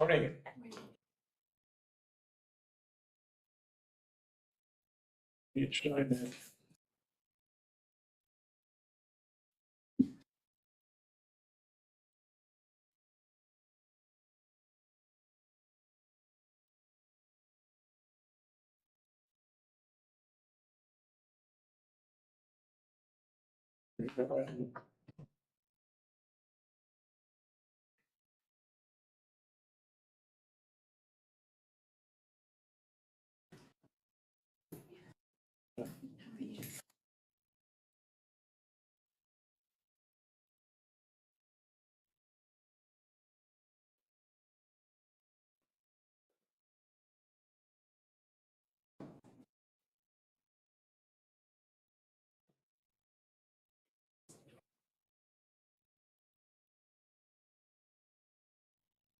Morning. Each time that.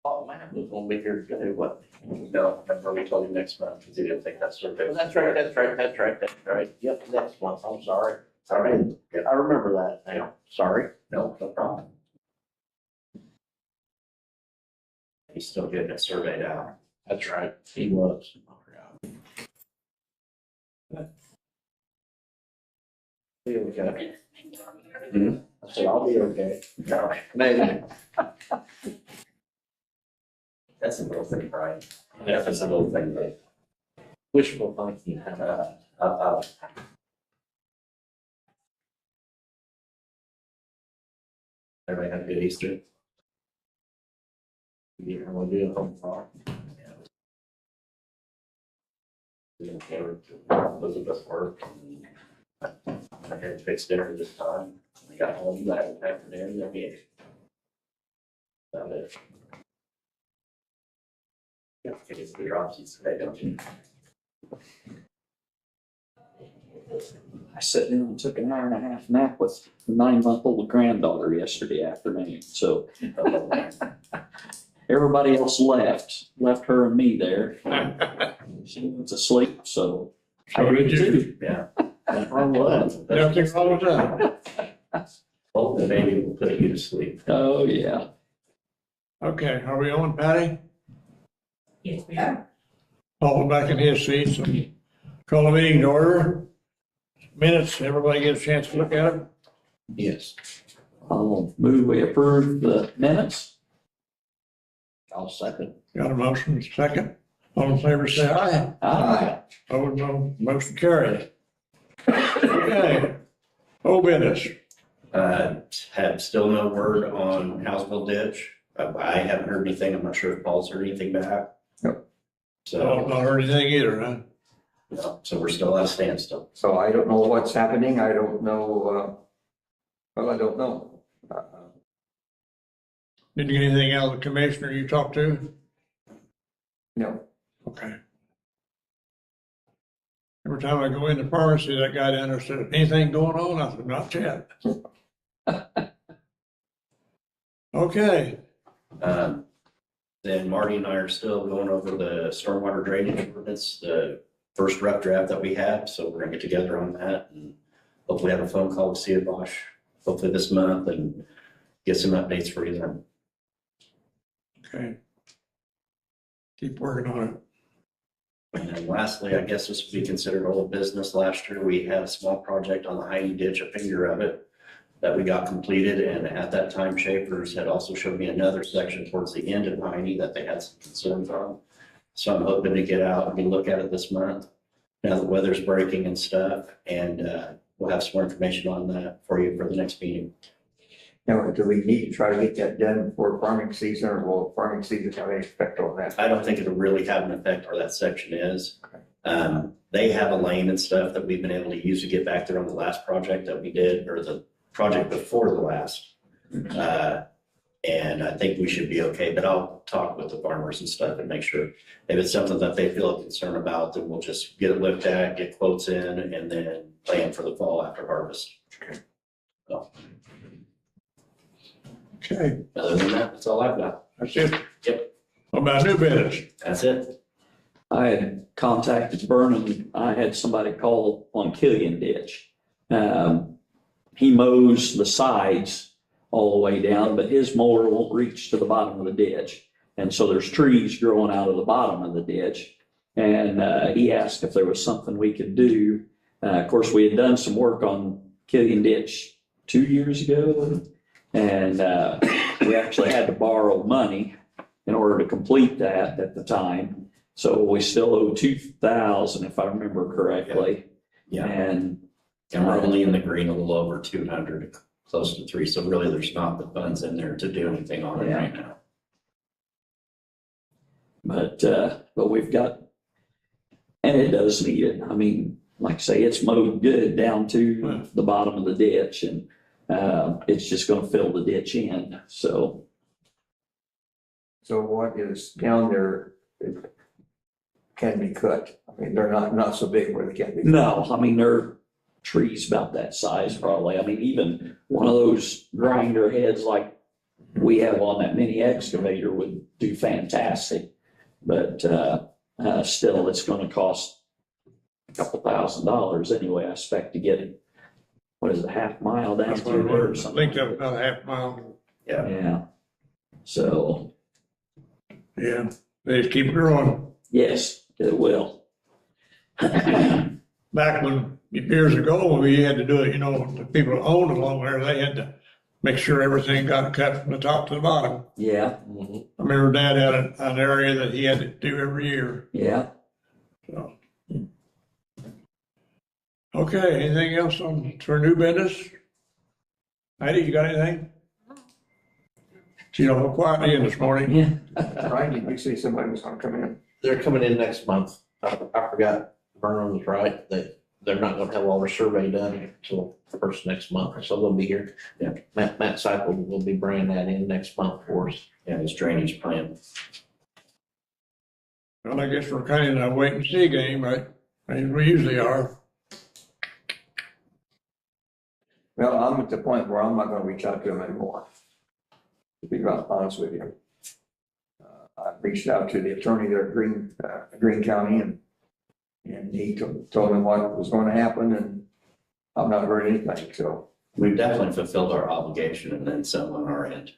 Oh, Matt was gonna be here today, what? No, remember we told you next month, because you didn't think that survey. Well, that's right. Yep, next month, I'm sorry. All right, I remember that now, sorry, no problem. He's still getting it surveyed out. That's right. He was. Be okay. Hmm? I said, I'll be okay. No, Maybe. that's a little thing, Brian. Yeah, that's a little thing, but. Wishful thinking. Everybody had a good Easter. You want to do a home farm? Elizabeth worked. I had fixed dinner this time. I got home that afternoon, then we. About it. You have to get the dropsies today, don't you? I sat down and took an hour and a half nap with a 9-month-old granddaughter yesterday afternoon. So everybody else left her and me there. She was asleep, so I So did did you? too. Yeah. Nothing wrong with that. Nothing wrong with that. Well, the baby will put you to sleep. Oh, yeah. Okay, are we on, Patty? Yes, we are. Paul back in his seat, so call the meeting to order. Minutes, everybody get a chance to look at them. Yes. I'll move we approve the minutes. I'll second. Got a motion, second. All in favor, say aye. Aye. Opposed, no. Motion carried. Okay. Old business. Have still no word on Houseville ditch. I haven't heard anything. I'm not sure if Paul's heard anything back. Nope. Don't So, heard anything either, huh? no, so we're still at a standstill. So I don't know what's happening. I don't know, I don't know. Did you get anything out of the commissioner you talked to? No, Okay. Every time I go in the pharmacy, that guy down there said, anything going on? I said, not yet. Okay, Then Marty and I are still going over the stormwater drainage ordinance, the first rough draft that we have. So we're gonna get together on that and hopefully have a phone call with Cia Bosch, hopefully this month, and get some updates for you then. okay. Keep working on it. And then lastly, I guess this would be considered old business. Last year, we had a small project on the Heidi ditch, a finger of it, that we got completed. And at that time, Schaefer's had also showed me another section towards the end of Heidi that they had some concerns on. So I'm hoping to get out and look at it this month. Now the weather's breaking and stuff, and we'll have some more information on that for you for the next meeting. now, do we need to try to get that done before farming season, or will farming season have any effect on that? I don't think it'll really have an effect where that section is. They have a lane and stuff that we've been able to use to get back there on the last project that we did, or the project before the last. And I think we should be okay, but I'll talk with the farmers and stuff and make sure if it's something that they feel a concern about, then we'll just get it looked at, get quotes in, and then plan for the fall after harvest. So, Okay, other than that, that's all I've got. that's it. Yep. What about new business? That's it. I had contacted Vernon. I had somebody call on Killian Ditch. He mows the sides all the way down, but his mower won't reach to the bottom of the ditch. And so there's trees growing out of the bottom of the ditch. And he asked if there was something we could do. Of course, we had done some work on Killian Ditch 2 years ago. And we actually had to borrow money in order to complete that at the time. So we still owe 2,000, if I remember correctly. Yeah, And and we're only in the green a little over 200, close to 3. So really, there's not the funds in there to do anything on it Yeah. right now. But we've got, and it does need it. I mean, like I say, it's mowed good down to the bottom of the ditch, and it's just gonna fill the ditch in, so. So what is down there can be cut? I mean, they're not so big where they can't be. No, I mean, they're trees about that size probably. I mean, even one of those grinder heads like we have on that mini excavator would do fantastic. But still, it's gonna cost a couple $1,000s anyway, I expect, to get it. What is it, half mile down That's what through it there or was. I something? think that was about a half mile. Yeah, Yeah. So, Yeah, they just keep growing. yes, it will. Back when, years ago, we had to do it, the people that owned along there, they had to make sure everything got cut from the top to the bottom. Yeah, I remember Dad had an area that he had to do every year, yeah. so. Okay, anything else for new business? Heidi, you got anything? She's all quietly in this morning. Yeah. Ryan, did you say somebody was gonna come in? They're coming in next month. I forgot, Vernon was right, that they're not gonna have all their survey done until first next month, so they'll be here. Yeah. Matt Cycle will be bringing that in next month for us. yeah, his drainage plan. Well, I guess we're kind of in a wait and see game, right? As we usually are. Well, I'm at the point where I'm not gonna reach out to him anymore. To be honest with you. I reached out to the attorney there at Green County and he told me what was gonna happen and I've not heard anything, so. We've definitely fulfilled our obligation and then some on our end.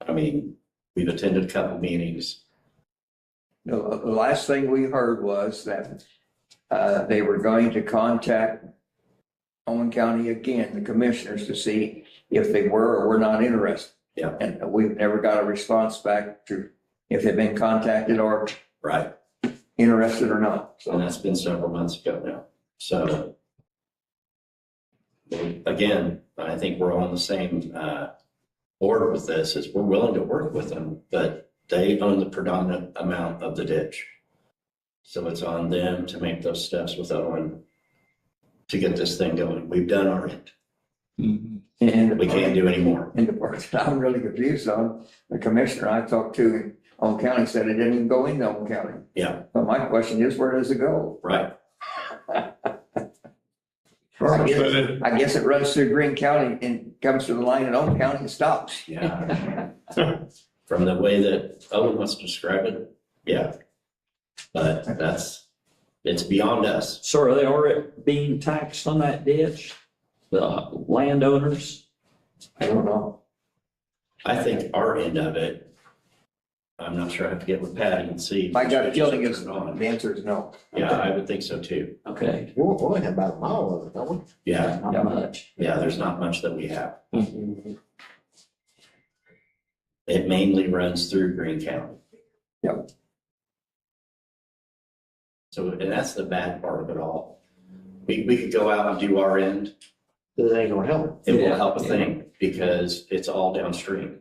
I mean, we've attended a couple meetings. The last thing we heard was that they were going to contact Owen County again, the commissioners, to see if they were or were not interested. Yeah. And we've never got a response back to if they've been contacted or Right. interested or not. And So that's been several months ago now. So again, I think we're on the same board with this, is we're willing to work with them, but they own the predominant amount of the ditch. So it's on them to make those steps with Owen to get this thing going. We've done our end. and We can't do any more. And the part that I'm really confused on, the commissioner I talked to in Owen County said it didn't even go into Owen County. Yeah, But my question is, where does it go? right. Farmer said it, I guess it runs through Green County and comes to the line in Owen County and stops. Yeah. From the way that Owen wants to describe it, yeah. But it's beyond us. So are they already being taxed on that ditch? The landowners? I don't know. I think our end of it, I'm not sure. I have to get with Patty and see. My gut feeling is, Turn on. the answer is no. Yeah, I would think so too. Okay, We'll only have about a mile of it, don't we? Yeah, not much. yeah, there's not much that we have. It mainly runs through Green County. Yep. So, and that's the bad part of it all. We could go out and do our end. It ain't gonna help. It will Yeah, help a yeah. thing because it's all downstream.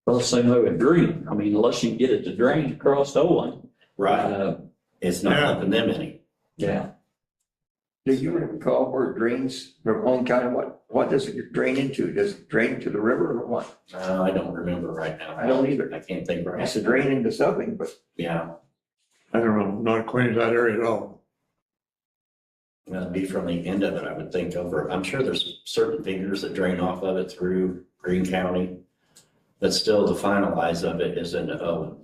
Well, same way with Green. I mean, unless you can get it to drain across Owen. Right. It's not Yeah. helping them any. Yeah. Do you recall where it drains from Owen County? What does it drain into? Does it drain to the river or what? I don't remember right now. I don't either. I can't think right. It's to drain into something, but Yeah, I don't know, not acquainted with that area at all. that'd be from the end of it, I would think over. I'm sure there's certain fingers that drain off of it through Green County. But still, the finalize of it is into Owen.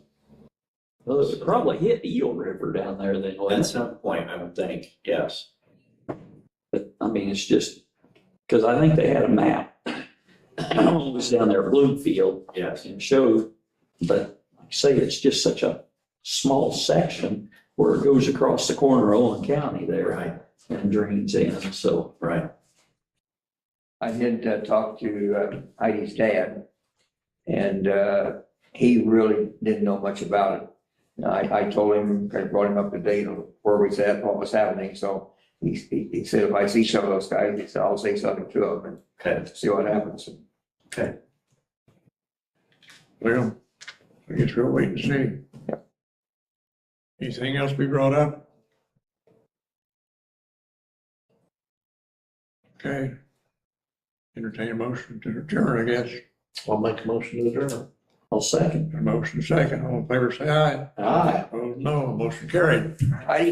Well, it would probably hit Eel River down there then. At wouldn't it? some point, I would think, yes. But I mean, it's just, because I think they had a map. It was down there at Bloomfield Yes. and showed, but like I say, it's just such a small section where it goes across the corner of Owen County there Right, and drains in, so. right. I did talk to Heidi's dad, and he really didn't know much about it. I told him, kind of brought him up to date on where we was at, what was happening, so he said, if I see some of those guys, he said, I'll say something to them Okay, and see what happens. okay. Well, I guess we'll wait and see. Anything else be brought up? Okay. Entertain a motion to adjourn, I guess. I'll make a motion to adjourn. I'll second. A motion second, all in favor say aye. Aye. Opposed, no, motion carried. Heidi?